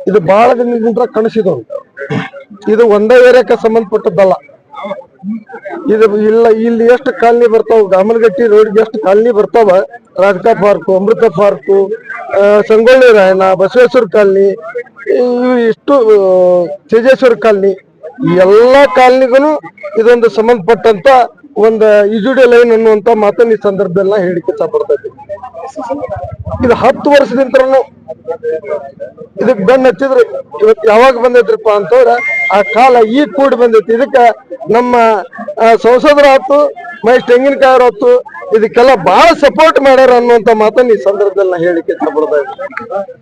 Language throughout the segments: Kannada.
ಇದು ಬಹಳ ದಿನದಿಂದ ಕನಸಿದವು. ಇದು ಒಂದೇ ಏರಿಯಾಕ್ಕೆ ಸಂಬಂಧಪಟ್ಟದ್ದಲ್ಲ. ಇದು ಇಲ್ಲಿ ಎಷ್ಟು ಕಾಲನಿ ಬರ್ತಾವ, ಗಾಮನಗಟ್ಟಿ ರೋಡ್ಗೆ ಎಷ್ಟು ಕಾಲನಿ ಬರ್ತಾವ, ರಾಧಿಕಾ ಪಾರ್ಕು, ಅಮೃತ ಪಾರ್ಕು, ಸಂಗೊಳ್ಳಿ ರಾಯಣ್ಣ, ಬಸವೇಶ್ವರ ಕಾಲನಿ, ಇಷ್ಟು ತೇಜೇಶ್ವರ ಕಾಲನಿ, ಎಲ್ಲಾ ಕಾಲನಿಗೂ ಇದೊಂದು ಸಂಬಂಧಪಟ್ಟಂತ ಒಂದು ಇಜುಡಿ ಲೈನ್ ಅನ್ನುವಂತ ಮಾತನ್ನ ಈ ಸಂದರ್ಭದಲ್ಲಿ ನಾ ಹೇಳಿಕೆ ಇಷ್ಟಪಡ್ತೈತಿ. ಇದು 10 ವರ್ಷದಿಂದನೂ ಇದಕ್ ಬೆನ್ನ ಹಚ್ಚಿದ್ರಿ. ಇವತ್ತು ಯಾವಾಗ ಬಂದೈತ್ರಿಪ್ಪ ಅಂತಂದ್ರ ಆ ಕಾಲ ಈಗ ಕೂಡಿ ಬಂದೈತಿ. ಇದಕ್ಕ ನಮ್ಮ ಸಂಸದರು ಆತು, ಮಹೇಶ್ ತೆಂಗಿನಕಾಯಿ ಆತು, ಇದಕ್ಕೆಲ್ಲ ಬಹಳ ಸಪೋರ್ಟ್ ಮಾಡ್ಯಾರ ಅನ್ನುವಂತ ಮಾತನ್ನ ಈ ಸಂದರ್ಭದಲ್ಲಿ ನಾ ಹೇಳಿಕೆ ಇಷ್ಟಪಡ್ತಾ ಇದ್ದೀನಿ.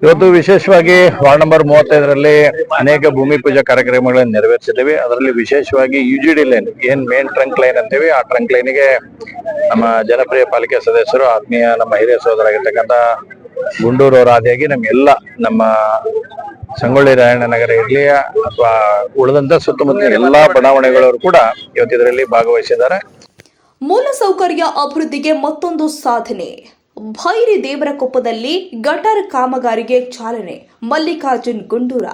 ಇವತ್ತು ವಿಶೇಷವಾಗಿ ವಾರ್ಡ್ ನಂಬರ್ 35ರಲ್ಲಿ ಅನೇಕ ಭೂಮಿ ಪೂಜಾ ಕಾರ್ಯಕ್ರಮಗಳನ್ನು ನೆರವೇರಿಸಿದ್ದೇವೆ. ಅದರಲ್ಲಿ ವಿಶೇಷವಾಗಿ UGD ಲೈನ್, ಏನ್ ಮೇನ್ ಟ್ರಂಕ್ ಲೈನ್ ಅಂತೀವಿ, ಆ ಟ್ರಂಕ್ ಲೈನ್ಗೆ ನಮ್ಮ ಜನಪ್ರಿಯ ಪಾಲಿಕೆ ಸದಸ್ಯರು, ಆತ್ಮೀಯ ನಮ್ಮ ಹಿರಿಯ ಸೋದರಾಗಿರ್ತಕ್ಕಂಥ ಗುಂಡೂರು ಅವರ ಆದಿಯಾಗಿ ನಮ್ಗೆಲ್ಲ ನಮ್ಮ ಸಂಗೊಳ್ಳಿ ರಾಯಣ್ಣ ನಗರ ಇರ್ಲಿ ಅಥವಾ ಉಳಿದಂತ ಸುತ್ತಮುತ್ತ ಎಲ್ಲಾ ಬಡಾವಣೆಗಳವರು ಕೂಡ ಇವತ್ತು ಇದರಲ್ಲಿ ಭಾಗವಹಿಸಿದ್ದಾರೆ. ಮೂಲಸೌಕರ್ಯ ಅಭಿವೃದ್ಧಿಗೆ ಮತ್ತೊಂದು ಸಾಧನೆ. ಭೈರಿ ದೇವರಕೊಪ್ಪದಲ್ಲಿ ಗಟರ್ ಕಾಮಗಾರಿಗೆ ಚಾಲನೆ. ಮಲ್ಲಿಕಾರ್ಜುನ್ ಗುಂಡೂರ.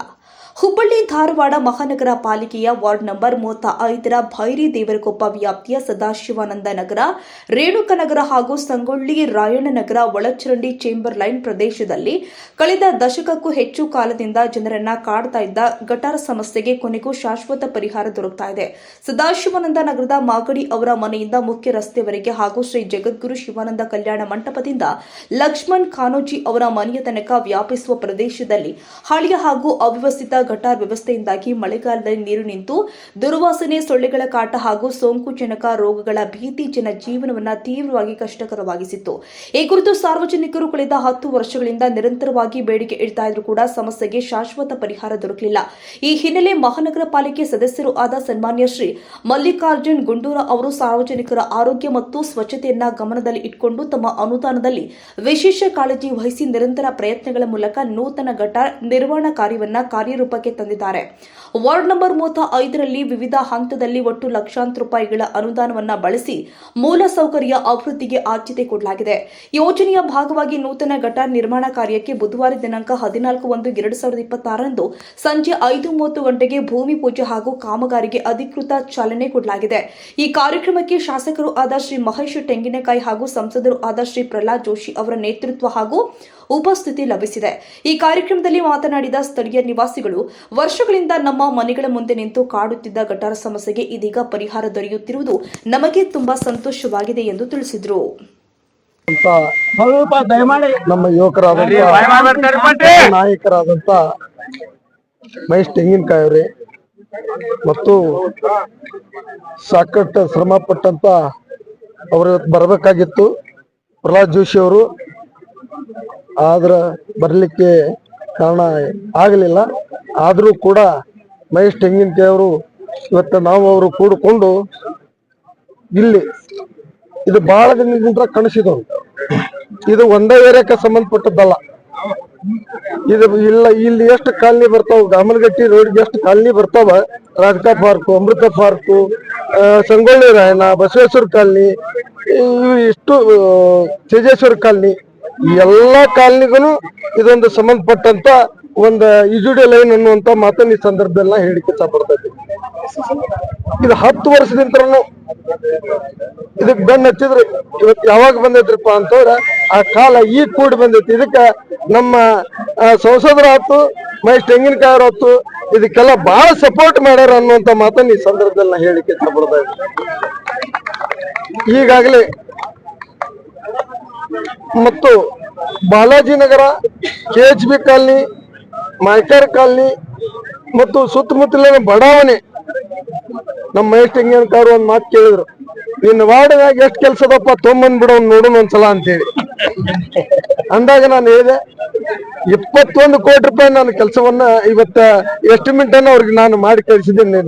ಹುಬ್ಬಳ್ಳಿ ಧಾರವಾಡ ಮಹಾನಗರ ಪಾಲಿಕೆಯ ವಾರ್ಡ್ ನಂಬರ್ 35ರ ಭೈರಿ ದೇವರಕೊಪ್ಪ ವ್ಯಾಪ್ತಿಯ ಸದಾಶಿವಾನಂದ ನಗರ, ರೇಣುಕನಗರ ಹಾಗೂ ಸಂಗೊಳ್ಳಿ ರಾಯಣ್ಣ ನಗರ ಒಳಚರಂಡಿ ಚೇಂಬರ್ ಲೈನ್ ಪ್ರದೇಶದಲ್ಲಿ ಕಳೆದ ದಶಕಕ್ಕೂ ಹೆಚ್ಚು ಕಾಲದಿಂದ ಜನರನ್ನ ಕಾಡ್ತಾ ಇದ್ದ ಗಟಾರ ಸಮಸ್ಯೆಗೆ ಕೊನೆಗೂ ಶಾಶ್ವತ ಪರಿಹಾರ ದೊರಕ್ತಾ ಇದೆ. ಸದಾಶಿವಾನಂದ ನಗರದ ಮಾಗಡಿ ಅವರ ಮನೆಯಿಂದ ಮುಖ್ಯ ರಸ್ತೆವರೆಗೆ ಹಾಗೂ ಶ್ರೀ ಜಗದ್ಗುರು ಶಿವಾನಂದ ಕಲ್ಯಾಣ ಮಂಟಪದಿಂದ ಲಕ್ಷ್ಮಣ್ ಖಾನೋಜಿ ಅವರ ಮನೆಯ ತನಕ ವ್ಯಾಪಿಸುವ ಪ್ರದೇಶದಲ್ಲಿ ಹಳೆಯ ಹಾಗೂ ಅವ್ಯವಸ್ಥಿತ ಗಟಾರ್ ವ್ಯವಸ್ಥೆಯಿಂದಾಗಿ ಮಳೆಗಾಲದಲ್ಲಿ ನೀರು ನಿಂತು ದುರ್ವಾಸನೆ, ಸೊಳ್ಳೆಗಳ ಕಾಟ ಹಾಗೂ ಸೋಂಕುಜನಕ ರೋಗಗಳ ಭೀತಿ ಜನಜೀವನವನ್ನು ತೀವ್ರವಾಗಿ ಕಷ್ಟಕರವಾಗಿಸಿತ್ತು. ಈ ಕುರಿತು ಸಾರ್ವಜನಿಕರು ಕಳೆದ 10 ವರ್ಷಗಳಿಂದ ನಿರಂತರವಾಗಿ ಬೇಡಿಕೆ ಇಡ್ತಾ ಇದ್ರೂ ಕೂಡ ಸಮಸ್ಯೆಗೆ ಶಾಶ್ವತ ಪರಿಹಾರ ದೊರಕಲಿಲ್ಲ. ಈ ಹಿನ್ನೆಲೆ ಮಹಾನಗರ ಪಾಲಿಕೆ ಸದಸ್ಯರು ಆದ ಸನ್ಮಾನ್ಯ ಶ್ರೀ ಮಲ್ಲಿಕಾರ್ಜುನ್ ಗುಂಡೂರ ಅವರು ಸಾರ್ವಜನಿಕರ ಆರೋಗ್ಯ ಮತ್ತು ಸ್ವಚ್ಛತೆಯನ್ನ ಗಮನದಲ್ಲಿ ಇಟ್ಟುಕೊಂಡು ತಮ್ಮ ಅನುದಾನದಲ್ಲಿ ವಿಶೇಷ ಕಾಳಜಿ ವಹಿಸಿ ನಿರಂತರ ಪ್ರಯತ್ನಗಳ ಮೂಲಕ ನೂತನ ಗಟಾರ್ ನಿರ್ವಹಣಾ ಕಾರ್ಯವನ್ನ ಕಾರ್ಯರೂಪಕ್ಕೆ ತಂದಿದ್ದಾರೆ. ವಾರ್ಡ್ ನಂಬರ್ 35ರಲ್ಲಿ ವಿವಿಧ ಹಂತದಲ್ಲಿ ಒಟ್ಟು ಲಕ್ಷಾಂತರ ರೂಪಾಯಿಗಳ ಅನುದಾನವನ್ನ ಬಳಸಿ ಮೂಲಸೌಕರ್ಯ ಅಭಿವೃದ್ಧಿಗೆ ಆದ್ಯತೆ ಕೊಡಲಾಗಿದೆ. ಯೋಜನೆಯ ಭಾಗವಾಗಿ ನೂತನ ಗಟಾರ್ ನಿರ್ಮಾಣ ಕಾರ್ಯಕ್ಕೆ ಬುಧವಾರ ದಿನಾಂಕ 14/1/2026ರಂದು ಸಂಜೆ 5:30 ಗಂಟೆಗೆ ಭೂಮಿ ಪೂಜೆ ಹಾಗೂ ಕಾಮಗಾರಿಗೆ ಅಧಿಕೃತ ಚಾಲನೆ ಕೊಡಲಾಗಿದೆ. ಈ ಕಾರ್ಯಕ್ರಮಕ್ಕೆ ಶಾಸಕರು ಆದ ಶ್ರೀ ಮಹೇಶ್ ತೆಂಗಿನಕಾಯಿ ಹಾಗೂ ಸಂಸದರು ಆದ ಶ್ರೀ ಪ್ರಹ್ಲಾದ್ ಜೋಶಿ ಅವರ ನೇತೃತ್ವ ಹಾಗೂ ಉಪಸ್ಥಿತಿ ಲಭಿಸಿದೆ. ಈ ಕಾರ್ಯಕ್ರಮದಲ್ಲಿ ಮಾತನಾಡಿದ ಸ್ಥಳೀಯ ನಿವಾಸಿಗಳು, ವರ್ಷಗಳಿಂದ ನಮ್ಮ ಮನೆಗಳ ಮುಂದೆ ನಿಂತು ಕಾಡುತ್ತಿದ್ದ ಗಟಾರ ಸಮಸ್ಯೆಗೆ ಇದೀಗ ಪರಿಹಾರ ದೊರೆಯುತ್ತಿರುವುದು ನಮಗೆ ತುಂಬಾ ಸಂತೋಷವಾಗಿದೆ ಎಂದು ತಿಳಿಸಿದರು. ನಮ್ಮ ನಾಯಕರಾದಂತ ಮಹೇಶ್ ತೆಂಗಿನಕಾಯಿ ಅವರೇ ಮತ್ತು ಸಾಕಷ್ಟು ಶ್ರಮ ಪಟ್ಟಂತ ಅವರು ಬರಬೇಕಾಗಿತ್ತು, ಪ್ರಹ್ಲಾದ್ ಜೋಶಿ ಅವರು, ಆದ್ರ ಬರ್ಲಿಕ್ಕೆ ಕಾರಣ ಆಗಲಿಲ್ಲ. ಆದ್ರೂ ಕೂಡ ಮಹೇಶ್ ತೆಂಗಿನಕಾಯಿ ಅವರು ಇವತ್ತು ನಾವು ಅವರು ಕೂಡಿಕೊಂಡು ಇಲ್ಲಿ ಇದು ಬಹಳ ದಿನದಿಂದ ಕನಸಿದವು. ಇದು ಒಂದೇ ಏರಿಯಾಕ್ಕೆ ಸಂಬಂಧಪಟ್ಟದ್ದಲ್ಲ. ಇದು ಇಲ್ಲಿ ಎಷ್ಟು ಕಾಲನಿ ಬರ್ತಾವ, ಗಾಮನಗಟ್ಟಿ ರೋಡ್ಗೆ ಎಷ್ಟು ಕಾಲನಿ ಬರ್ತಾವ, ರಾಧಿಕಾ ಪಾರ್ಕು, ಅಮೃತ ಪಾರ್ಕು, ಸಂಗೊಳ್ಳಿ ರಾಯಣ್ಣ, ಬಸವೇಶ್ವರ ಕಾಲನಿ, ಇಷ್ಟು ತೇಜೇಶ್ವರ ಕಾಲನಿ, ಎಲ್ಲಾ ಕಾಲನಿಗೂ ಇದೊಂದು ಸಂಬಂಧಪಟ್ಟಂತ ಒಂದು ಇಜುಡಿ ಲೈನ್ ಅನ್ನುವಂತ ಮಾತನ್ನ ಈ ಸಂದರ್ಭದಲ್ಲಿ ನಾ ಹೇಳಿಕೆ ಇಷ್ಟಪಡ್ತಾ ಇದ್ದೀನಿ. ಇದು 10 ವರ್ಷದಿಂದನೂ ಇದಕ್ ಬೆನ್ನ ಹಚ್ಚಿದ್ರಿ. ಇವತ್ತು ಯಾವಾಗ ಬಂದೈತ್ರಿಪ್ಪ ಅಂತಂದ್ರ ಆ ಕಾಲ ಈಗ ಕೂಡಿ ಬಂದೈತಿ. ಇದಕ್ಕ ನಮ್ಮ ಸಂಸದರು ಆತು, ಮಹೇಶ್ ತೆಂಗಿನಕಾಯಿ ಆತು, ಇದಕ್ಕೆಲ್ಲ ಬಹಳ ಸಪೋರ್ಟ್ ಮಾಡ್ಯಾರ ಅನ್ನುವಂತ ಮಾತನ್ನ ಈ ಸಂದರ್ಭದಲ್ಲಿ ನಾ ಹೇಳಿಕೆ ಇಷ್ಟಪಡ್ತಾ ಇದ್ದೀನಿ. ಈಗಾಗಲೇ ಮತ್ತು ಬಾಲಾಜಿ ನಗರ, KHB ಕಾಲನಿ, ಮಾಯ್ಕರ್ ಕಾಲನಿ ಮತ್ತು ಸುತ್ತಮುತ್ತಲಿನ ಬಡಾವಣೆ ನಮ್ಮ ಮಹೇಶ್ ತೆಂಗಿನಕಾಯಿ ಒಂದ್ ಮಾತು ಕೇಳಿದ್ರು, ನಿನ್ನ ವಾರ್ಡ್ನಾಗ ಎಷ್ಟು ಕೆಲ್ಸದಪ್ಪ ತೊಂಬಂದ್ಬಿಡೋ ನೋಡೋಣ ಒಂದ್ಸಲ ಅಂತೇಳಿ ಅಂದಾಗ ನಾನು ಹೇಳಿದೆ, 21 ಕೋಟಿ ರೂಪಾಯಿ ನಾನು ಕೆಲಸವನ್ನ ಇವತ್ತ ಎಸ್ಟಿಮೇಟ್ ಅನ್ನ ಅವ್ರಿಗೆ ನಾನು ಮಾಡಿ ಕಳಿಸಿದ್ದೀನಿ.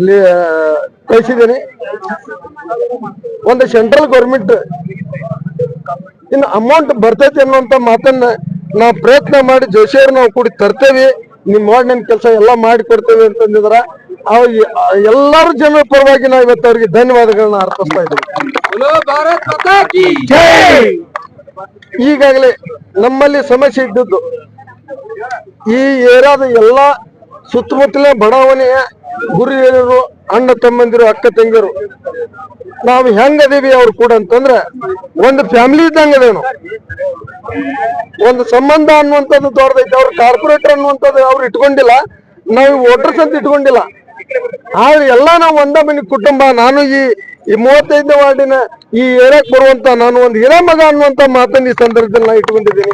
ಒಂದು ಸೆಂಟ್ರಲ್ ಗೌರ್ಮೆಂಟ್ ಇನ್ನು ಅಮೌಂಟ್ ಬರ್ತೈತಿ ಅನ್ನುವಂತ ಮಾತನ್ನ ನಾವು ಪ್ರಯತ್ನ ಮಾಡಿ ಜೋಶಿಯವ್ರು ನಾವು ಕೂಡಿ ತರ್ತೇವಿ, ನಿಮ್ ವಾರ್ಡ್ ಕೆಲಸ ಎಲ್ಲಾ ಮಾಡಿ ಕೊಡ್ತೇವೆ ಅಂತಂದಿದ್ರ ಎಲ್ಲಾರು ಜನರ ಪರವಾಗಿ ನಾವು ಇವತ್ತು ಅವ್ರಿಗೆ ಧನ್ಯವಾದಗಳನ್ನ ಅರ್ಪಿಸ್ತಾ ಇದ್ದೀವಿ. ಈಗಾಗಲೇ ನಮ್ಮಲ್ಲಿ ಸಮಸ್ಯೆ ಇದ್ದದ್ದು ಈ ಏರಿಯಾದ ಎಲ್ಲಾ ಸುತ್ತಮುತ್ತಲ ಬಡಾವಣೆಯ ಗುರು ಹಿರಿಯರು, ಅಣ್ಣ ತಮ್ಮಂದಿರು, ಅಕ್ಕ ತಂಗಿಯರು ನಾವು ಹೆಂಗದೀವಿ ಅವ್ರು ಕೂಡ ಅಂತಂದ್ರೆ ಒಂದು ಫ್ಯಾಮಿಲಿ ಇದ್ದಂಗ ಅದೇನು. ಒಂದು ಸಂಬಂಧ ಅನ್ನುವಂಥದ್ದು ದೊಡ್ಡದೈತೆ. ಅವ್ರು ಕಾರ್ಪೊರೇಟರ್ ಅನ್ನುವಂಥದ್ದು ಅವ್ರು ಇಟ್ಕೊಂಡಿಲ್ಲ, ನಾವು ವೋಟರ್ಸ್ ಅಂತ ಇಟ್ಕೊಂಡಿಲ್ಲ. ಆದ್ರೆ ಎಲ್ಲ ನಾವು ಒಂದ ಮನೆ ಕುಟುಂಬ. ನಾನು ಈ 35ನೇ ವಾರ್ಡಿನ ಈ ಏರಿಯಾಕ್ ಬರುವಂತ ನಾನು ಒಂದು ಹಿರೇ ಮಗ ಅನ್ನುವಂತ ಮಾತನ್ನ ಈ ಸಂದರ್ಭದಲ್ಲಿ ನಾ ಇಟ್ಕೊಂಡಿದ್ದೀನಿ.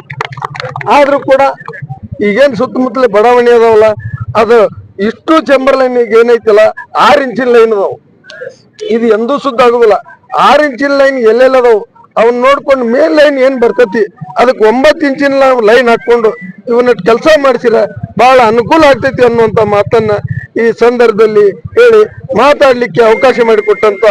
ಆದ್ರೂ ಕೂಡ ಈಗೇನ್ ಸುತ್ತಮುತ್ತಲ ಬಡಾವಣೆ ಅದಾವಲ್ಲ, ಅದು ಇಷ್ಟು ಚೇಂಬರ್ ಲೈನ್ ಈಗ ಏನೈತಿಲ್ಲ 6 ಇಂಚಿನ ಲೈನ್ ಅದಾವು. ಇದು ಎಂದೂ ಸುದ್ದ ಆಗುದಿಲ್ಲ. 6 ಇಂಚಿನ ಲೈನ್ ಎಲ್ಲೆಲ್ಲದಾವು ಅವನ್ ನೋಡ್ಕೊಂಡು ಮೇನ್ ಲೈನ್ ಏನ್ ಬರ್ತೈತಿ ಅದಕ್ಕೆ 9 ಇಂಚಿನ ಲೈನ್ ಹಾಕೊಂಡು ಇವನ್ನ ಕೆಲಸ ಮಾಡಿಸಿರ ಬಹಳ ಅನುಕೂಲ ಆಗ್ತೈತಿ ಅನ್ನುವಂತ ಮಾತನ್ನ ಈ ಸಂದರ್ಭದಲ್ಲಿ ಹೇಳಿ ಮಾತಾಡ್ಲಿಕ್ಕೆ ಅವಕಾಶ ಮಾಡಿಕೊಟ್ಟಂತ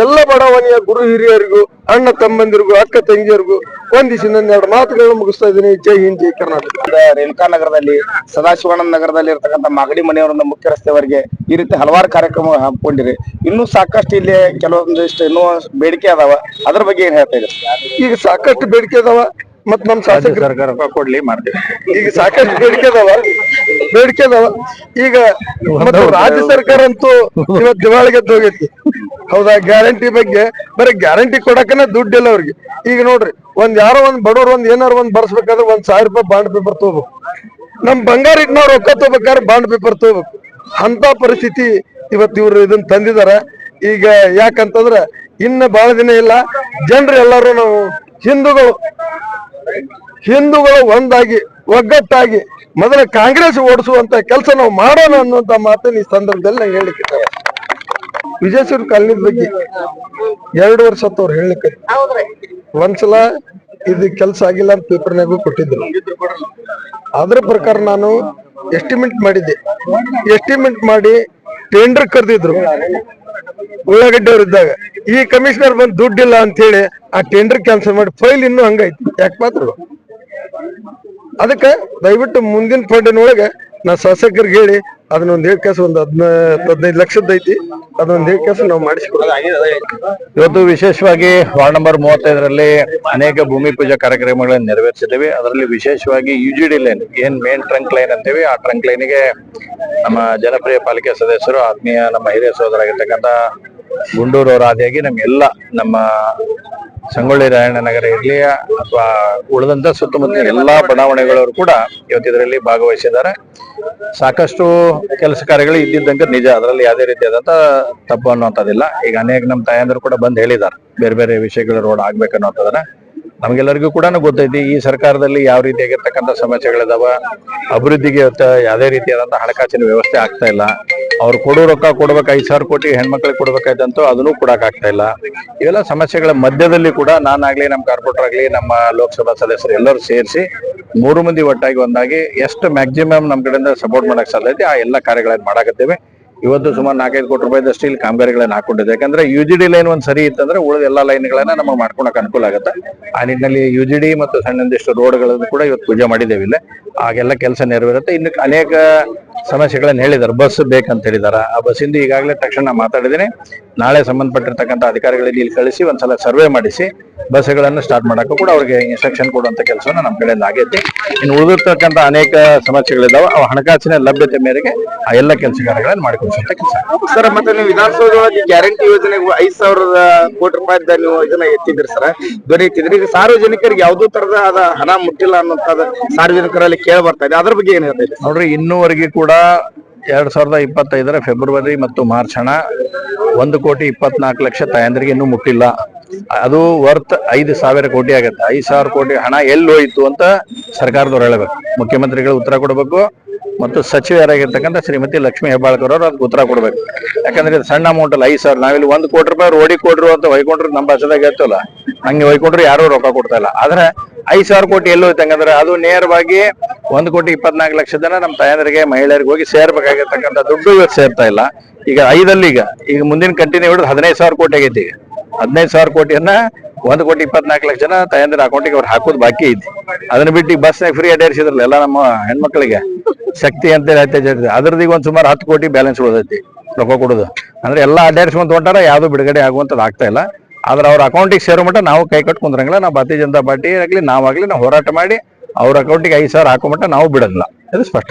ಎಲ್ಲ ಬಡಾವಣೆಯ ಗುರು ಹಿರಿಯರಿಗೂ, ಅಣ್ಣ ತಮ್ಮಂದಿರಿಗೂ, ಅಕ್ಕ ತಂಗಿಯರಿಗೂ ವಂದಿಸಿ ನನ್ನ 2 ಮಾತುಗಳನ್ನು ಮುಗಿಸ್ತಾ ಇದ್ದೀನಿ. ಜೈ ಹಿಂದ್, ಜೈ ಕರ್ನಾಟಕ. ರೇಣುಕಾ ನಗರದಲ್ಲಿ, ಸದಾಶಿವಾನಂದ ನಗರದಲ್ಲಿ ಇರ್ತಕ್ಕಂಥ ಮಾಗಡಿ ಮನೆಯವರಿಂದ ಮುಖ್ಯ ರಸ್ತೆವರೆಗೆ ಈ ರೀತಿ ಹಲವಾರು ಕಾರ್ಯಕ್ರಮ ಹಮ್ಮಿಕೊಂಡಿರಿ. ಇನ್ನೂ ಸಾಕಷ್ಟು ಇಲ್ಲಿ ಕೆಲವೊಂದಿಷ್ಟು ಇನ್ನೂ ಬೇಡಿಕೆ ಅದಾವ, ಅದ್ರ ಬಗ್ಗೆ ಏನ್ ಹೇಳ್ತಾ ಇದ್ರಿ? ಈಗ ಸಾಕಷ್ಟು ಬೇಡಿಕೆ ಅದಾವ, ಮತ್ ನಮ್ ಶಾಸಕರು ಸರ್ಕಾರ ಕೊಡ್ಲಿ ಮಾಡ್ತೀವಿ. ಈಗ ಸಾಕಷ್ಟು ಬೇಡಿಕೆ ಅದಾವ. ಈಗ ಮತ್ತು ರಾಜ್ಯ ಸರ್ಕಾರ ಅಂತೂ ಇವತ್ತು ದಿವಾಳಿಗೆ ಹೋಗೈತಿ. ಹೌದಾ? ಗ್ಯಾರಂಟಿ ಬಗ್ಗೆ ಬರೀ ಗ್ಯಾರಂಟಿ ಕೊಡಕನ ದುಡ್ಡಿಲ್ಲ ಅವ್ರಿಗೆ. ಈಗ ನೋಡ್ರಿ, ಯಾರೋ ಒಂದ್ ಬಡವ್ರು ಏನಾರು ಬರ್ಸ್ಬೇಕಾದ್ರೆ 1000 ರೂಪಾಯಿ ಬಾಂಡ್ ಪೇಪರ್ ತಗೋಬೇಕು. ನಮ್ ಬಂಗಾರ ಇಟ್ನವ್ರು ರೊಕ್ಕ ತಗೋಬೇಕಾದ್ರೆ ಬಾಂಡ್ ಪೇಪರ್ ತಗೋಬೇಕು. ಅಂತ ಪರಿಸ್ಥಿತಿ ಇವತ್ತು ಇವ್ರು ಇದನ್ನ ತಂದಿದಾರ. ಈಗ ಯಾಕಂತಂದ್ರ ಇನ್ನ ಬಹಳ ದಿನ ಇಲ್ಲ, ಜನರು ಎಲ್ಲರೂ ನಾವು ಹಿಂದೂಗಳು ಒಂದಾಗಿ ಒಗ್ಗಟ್ಟಾಗಿ ಮೊದಲ ಕಾಂಗ್ರೆಸ್ ಓಡಿಸುವಂತ ಕೆಲಸ ನಾವು ಮಾಡೋಣ ಅನ್ನುವಂತ ಮಾತನ್ನ ಈ ಸಂದರ್ಭದಲ್ಲಿ ನಂಗೆ ಹೇಳಿಕ್ಕೆ ವಿಜಯೇಶ್ವರ ಕಾಲನಿ ಬಗ್ಗೆ 2 ವರ್ಷ ಅವ್ರು ಹೇಳಿಕ್ಕೆ ಒಂದ್ಸಲ ಇದು ಕೆಲಸ ಆಗಿಲ್ಲ ಅಂತ ಪೇಪರ್ನಾಗೂ ಕೊಟ್ಟಿದ್ರು. ಅದ್ರ ಪ್ರಕಾರ ನಾನು ಎಸ್ಟಿಮೇಟ್ ಮಾಡಿದ್ದೆ. ಎಸ್ಟಿಮೇಟ್ ಮಾಡಿ ಟೆಂಡರ್ ಕರೆದಿದ್ರು ಉಳ್ಳಾಗಡ್ಡಿ ಅವ್ರು ಇದ್ದಾಗ. ಈ ಕಮಿಷನರ್ ಬಂದು ದುಡ್ಡಿಲ್ಲ ಅಂತ ಹೇಳಿ ಆ ಟೆಂಡರ್ ಕ್ಯಾನ್ಸಲ್ ಮಾಡಿ ಫೈಲ್ ಇನ್ನೂ ಹಂಗೈತಿ. ಯಾಕೆ ಮಾತ್ರ ಅದಕ್ಕೆ ದಯವಿಟ್ಟು ಮುಂದಿನ ಫಂಡಿನೊಳಗೆ ನಾ ಶಾಸಕರಿಗೆ ಹೇಳಿ ಅದನ್ನೊಂದು ಹೇಳ್ಕೇಸ ಒಂದು 15 ಲಕ್ಷದ ಐತಿ, ಅದೊಂದು ಹೇಳ್ಕೇಸ ನಾವು ಮಾಡಿಸ್ಕೊಡ್ತೀವಿ. ಇವತ್ತು ವಿಶೇಷವಾಗಿ ವಾರ್ಡ್ ನಂಬರ್ 35ರಲ್ಲಿ ಅನೇಕ ಭೂಮಿ ಪೂಜಾ ಕಾರ್ಯಕ್ರಮಗಳನ್ನು ನೆರವೇರಿಸಿದ್ದೇವೆ. ಅದರಲ್ಲಿ ವಿಶೇಷವಾಗಿ UGD ಲೈನ್, ಏನ್ ಮೇನ್ ಟ್ರಂಕ್ ಲೈನ್ ಅಂತೀವಿ, ಆ ಟ್ರಂಕ್ ಲೈನ್ಗೆ ನಮ್ಮ ಜನಪ್ರಿಯ ಪಾಲಿಕೆ ಸದಸ್ಯರು, ಆತ್ಮೀಯ ನಮ್ಮ ಹಿರಿಯ ಸೋದರಾಗಿರ್ತಕ್ಕಂಥ ಗುಂಡೂರು ಅವರ ಆದಿಯಾಗಿ ನಮ್ಗೆಲ್ಲ ನಮ್ಮ ಸಂಗೊಳ್ಳಿ ರಾಯಣ್ಣ ನಗರ ಇರ್ಲಿ ಅಥವಾ ಉಳಿದಂತ ಸುತ್ತಮುತ್ತ ಎಲ್ಲಾ ಬಡಾವಣೆಗಳವರು ಕೂಡ ಇವತ್ತಿದ್ರಲ್ಲಿ ಭಾಗವಹಿಸಿದ್ದಾರೆ. ಸಾಕಷ್ಟು ಕೆಲಸ ಕಾರ್ಯಗಳು ಇದ್ದಿದ್ದಂಗೆ ನಿಜ, ಅದರಲ್ಲಿ ಯಾವುದೇ ರೀತಿಯಾದಂತ ತಪ್ಪು ಅನ್ನುವಂಥದ್ದಿಲ್ಲ. ಈಗ ಅನೇಕ ನಮ್ಮ ತಾಯಂದರು ಕೂಡ ಬಂದು ಹೇಳಿದ್ದಾರೆ ಬೇರೆ ಬೇರೆ ವಿಷಯಗಳು ರೋಡ್ ಆಗ್ಬೇಕನ್ನೋಂಥದನ್ನ. ನಮ್ಗೆಲ್ಲರಿಗೂ ಕೂಡ ಗೊತ್ತೈತಿ ಈ ಸರ್ಕಾರದಲ್ಲಿ ಯಾವ ರೀತಿಯಾಗಿರ್ತಕ್ಕಂಥ ಸಮಸ್ಯೆಗಳಿದಾವ. ಅಭಿವೃದ್ಧಿಗೆ ಯಾವುದೇ ರೀತಿಯಾದಂತ ಹಣಕಾಸಿನ ವ್ಯವಸ್ಥೆ ಆಗ್ತಾ ಇಲ್ಲ. ಅವ್ರು ಕೊಡೋ ರೊಕ್ಕ ಕೊಡ್ಬೇಕು, 5,000 ಕೋಟಿ ಹೆಣ್ಮಕ್ಳಿಗೆ ಕೊಡ್ಬೇಕಾಯ್ತಂತೂ ಅದನ್ನು ಕೊಡಕ್ ಆಗ್ತಾ ಇಲ್ಲ. ಇವೆಲ್ಲ ಸಮಸ್ಯೆಗಳ ಮಧ್ಯದಲ್ಲಿ ಕೂಡ ನಾನಾಗ್ಲಿ, ನಮ್ಮ ಕಾರ್ಪೊರೇಟರ್ ಆಗ್ಲಿ, ನಮ್ಮ ಲೋಕಸಭಾ ಸದಸ್ಯರು ಎಲ್ಲರೂ ಸೇರಿಸಿ 3 ಮಂದಿ ಒಟ್ಟಾಗಿ ಒಂದಾಗಿ ಎಷ್ಟು ಮ್ಯಾಕ್ಸಿಮಮ್ ನಮ್ ಕಡೆಯಿಂದ ಸಪೋರ್ಟ್ ಮಾಡಕ್ ಸಾಧ್ಯತೆ ಆ ಎಲ್ಲ ಕಾರ್ಯಗಳನ್ನ ಮಾಡಾಕತ್ತೇವೆ. ಇವತ್ತು ಸುಮಾರು 4-5 ಕೋಟಿ ರೂಪಾಯಿದಷ್ಟು ಇಲ್ಲಿ ಕಾಮಗಾರಿಗಳನ್ನ ಹಾಕೊಂಡಿದೆ. ಯಾಕಂದ್ರೆ UGD ಲೈನ್ ಒಂದ್ ಸರಿ ಇತ್ತಂದ್ರೆ ಉಳಿದ ಎಲ್ಲಾ ಲೈನ್ಗಳನ್ನ ನಮಗೆ ಮಾಡ್ಕೊಳಕ್ ಅನುಕೂಲ ಆಗುತ್ತೆ. ಆ ನಿಟ್ಟಿನಲ್ಲಿ UGD ಮತ್ತು ಸಣ್ಣಂದಿಷ್ಟು ರೋಡ್ಗಳನ್ನು ಕೂಡ ಇವತ್ತು ಪೂಜೆ ಮಾಡಿದ್ದೇವೆ ಇಲ್ಲಿ. ಆಗೆಲ್ಲ ಕೆಲಸ ನೆರವೇರುತ್ತೆ. ಇನ್ನು ಅನೇಕ ಸಮಸ್ಯೆಗಳನ್ನ ಹೇಳಿದಾರೆ. ಬಸ್ ಬೇಕಂತ ಹೇಳಿದಾರ. ಆ ಬಸ್ಸಿಂದ ಈಗಾಗಲೇ ತಕ್ಷಣ ಮಾತಾಡಿದ್ದೀನಿ. ನಾಳೆ ಸಂಬಂಧಪಟ್ಟಿರ್ತಕ್ಕಂಥ ಅಧಿಕಾರಿಗಳಿಗೆ ಇಲ್ಲಿ ಕಳಿಸಿ ಒಂದ್ಸಲ ಸರ್ವೆ ಮಾಡಿಸಿ ಬಸ್ಗಳನ್ನು ಸ್ಟಾರ್ಟ್ ಮಾಡಕ್ಕೂ ಕೂಡ ಅವ್ರಿಗೆ ಇನ್ಸ್ಟ್ರಕ್ಷನ್ ಕೊಡುವಂತ ಕೆಲಸವನ್ನ ನಮ್ಮ ಕಡೆಯಿಂದ ಆಗೈತಿ. ಇನ್ನು ಉಳಿದಿರ್ತಕ್ಕಂಥ ಅನೇಕ ಸಮಸ್ಯೆಗಳಿದಾವೆ, ಅವು ಹಣಕಾಸಿನ ಲಭ್ಯತೆ ಮೇರೆಗೆ ಆ ಎಲ್ಲ ಕೆಲಸ ಕಾರ್ಯಗಳನ್ನು ಮಾಡಿಕೊಡ್ಸಂತ ಕೆಲಸ. ಸರ್, ಮತ್ತೆ ನೀವು ವಿಧಾನಸೌಧದೊಳಗೆ ಗ್ಯಾರಂಟಿ ಯೋಜನೆಗೆ 5,000 ಕೋಟಿ ರೂಪಾಯಿದ ನೀವು ಇದನ್ನ ಎತ್ತಿದ್ರಿ ಸರ್, ದೊರೆಯುತ್ತಿದ್ರಿ. ಈಗ ಸಾರ್ವಜನಿಕರಿಗೆ ಯಾವುದೋ ತರದ ಹಣ ಮುಟ್ಟಿಲ್ಲ ಅನ್ನೋಂಥದ್ದು ಸಾರ್ವಜನಿಕರಲ್ಲಿ ಕೇಳಿ ಬರ್ತಾ ಇದೆ. ಅದ್ರ ಬಗ್ಗೆ ಏನ್ ಹೇಳ್ತಾ ಇದೆ? ನೋಡ್ರಿ, ಇನ್ನೂವರೆಗೆ ಕೂಡ 2025ರ ಫೆಬ್ರವರಿ ಮತ್ತು ಮಾರ್ಚ್ ಹಣ 1,24,00,000 ತಾಯಂದ್ರಿಗೆ ಇನ್ನೂ ಮುಟ್ಟಿಲ್ಲ. ಅದು ವರ್ತ್ 5,000 ಕೋಟಿ ಆಗತ್ತೆ. 5,000 ಕೋಟಿ ಹಣ ಎಲ್ಲಿ ಹೋಯ್ತು ಅಂತ ಸರ್ಕಾರದವ್ರು ಹೇಳಬೇಕು. ಮುಖ್ಯಮಂತ್ರಿಗಳು ಉತ್ತರ ಕೊಡಬೇಕು ಮತ್ತು ಸಚಿವರಾಗಿರ್ತಕ್ಕಂಥ ಶ್ರೀಮತಿ ಲಕ್ಷ್ಮೀ ಹೆಬ್ಬಾಳ್ಕರ್ ಅವರು ಅದಕ್ಕೆ ಉತ್ತರ ಕೊಡ್ಬೇಕು. ಯಾಕಂದ್ರೆ ಇದು ಸಣ್ಣ ಅಮೌಂಟ್ ಅಲ್ಲ. 5,000 ನಾವಿಲ್ಲಿ 1 ಕೋಟಿ ರೂಪಾಯಿ ರೋಡಿಗೆ ಕೊಡ್ರು ಅಂತ ಹೊಯ್ಕೊಂಡ್ರು ನಮ್ಮ ಭಾಷೆದಾಗ ಹೇಳ್ತಲ್ಲ, ಹಂಗೆ ಹೊಯ್ಕೊಂಡ್ರು ಯಾರು ರೊಕ್ಕ ಕೊಡ್ತಾ ಇಲ್ಲ. ಆದ್ರೆ 5,000 ಕೋಟಿ ಎಲ್ಲೋ ಹೋಯ್ತಂಗಂದ್ರೆ ಅದು ನೇರವಾಗಿ 1,24,00,000 ಜನ ನಮ್ಮ ತಾಯಂದ್ರಿಗೆ, ಮಹಿಳೆಯರಿಗೆ ಹೋಗಿ ಸೇರ್ಬೇಕಾಗಿರ್ತಕ್ಕಂಥ ದುಡ್ಡು ಇವತ್ತು ಸೇರ್ತಾ ಇಲ್ಲ. ಈಗ 5 ಈಗ ಮುಂದಿನ ಕಂಟಿನ್ಯೂ ಹಿಡಿದು 15,000 ಕೋಟಿ ಆಗೈತಿ. ಈಗ 15,000 ಕೋಟಿಯನ್ನ 1,24,00,000 ಜನ ತಾಯಂದ್ರ ಅಕೌಂಟಿಗೆ ಅವ್ರು ಹಾಕೋದು ಬಾಕಿ ಐತಿ. ಅದನ್ನ ಬಿಟ್ಟು ಈಗ ಬಸ್ನಾಗ ಫ್ರೀ ಅಡ್ಡಾಡಿಸಿದ್ರಲ್ಲ ಎಲ್ಲ ನಮ್ಮ ಹೆಣ್ಮಕ್ಳಿಗೆ ಶಕ್ತಿ ಅಂತ ಹೇಳಿ ಅದ್ರದೀಗ ಒಂದ್ ಸುಮಾರು 10 ಕೋಟಿ ಬ್ಯಾಲೆನ್ಸ್ ಉಳಿದೈತಿ ರೊಕ್ಕ ಕೊಡೋದು. ಅಂದ್ರೆ ಎಲ್ಲಾ ಅಡ್ಡಾಡಿಸ್ಕೊಂತ ಹೊಂಟಾರ, ಯಾವ್ದು ಬಿಡುಗಡೆ ಆಗುವಂತದ್ದು ಆಗ್ತಾ ಇಲ್ಲ. ಆದ್ರೆ ಅವ್ರ ಅಕೌಂಟಿಗೆ ಸೇರೋ ಮಟ್ಟ ನಾವು ಕೈ ಕಟ್ಕೊಂಡ್ರಂಗಿಲ್ಲ. ನಾವು ಭಾರತೀಯ ಜನತಾ ಪಾರ್ಟಿ ಆಗ್ಲಿ ನಾವಾಗ್ಲಿ ನಾವು ಹೋರಾಟ ಮಾಡಿ ಅವ್ರ ಅಕೌಂಟಿಗೆ 5,000 ಹಾಕೋ ಮಟ್ಟ ನಾವು ಬಿಡೋದಿಲ್ಲ. ಇದು ಸ್ಪಷ್ಟ.